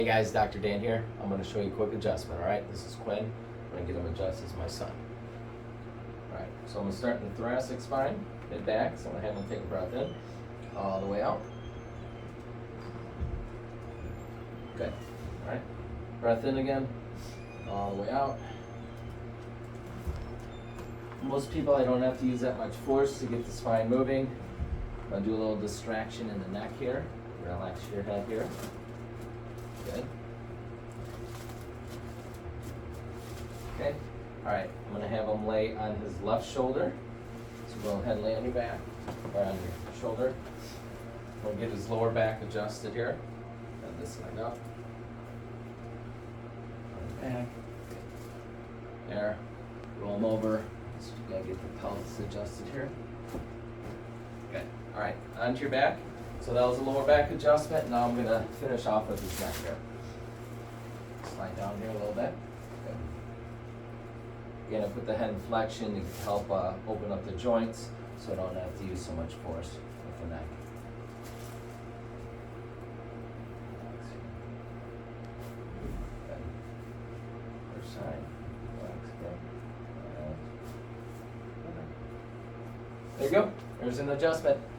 Hey guys, Dr. Dan here. I'm going to show you a quick adjustment, alright? This is Quinn. I'm going to get him adjusted as my son. Alright, so I'm going to start in the thoracic spine, mid back. So I'm going to have him take a breath in, all the way out. Good. Alright, breath in again, all the way out. Most people, I don't have to use that much force to get the spine moving. I'm going to do a little distraction in the neck here. Relax your head here. Good. Okay. All right. I'm going to have him lay on his left shoulder. So go ahead and lay on your back or on your shoulder. We'll get his lower back adjusted here. And this side up. On the back. There. Roll him over. So you gotta get the pelvis adjusted here. Good. All right. Onto your back. So that was a lower back adjustment. Now I'm going to finish off with his neck here. Slide down here a little bit. Good. Again, I put the head in flexion to help open up the joints so I don't have to use so much force with the neck. Good. First side. Relax, good. There you go. There's an adjustment.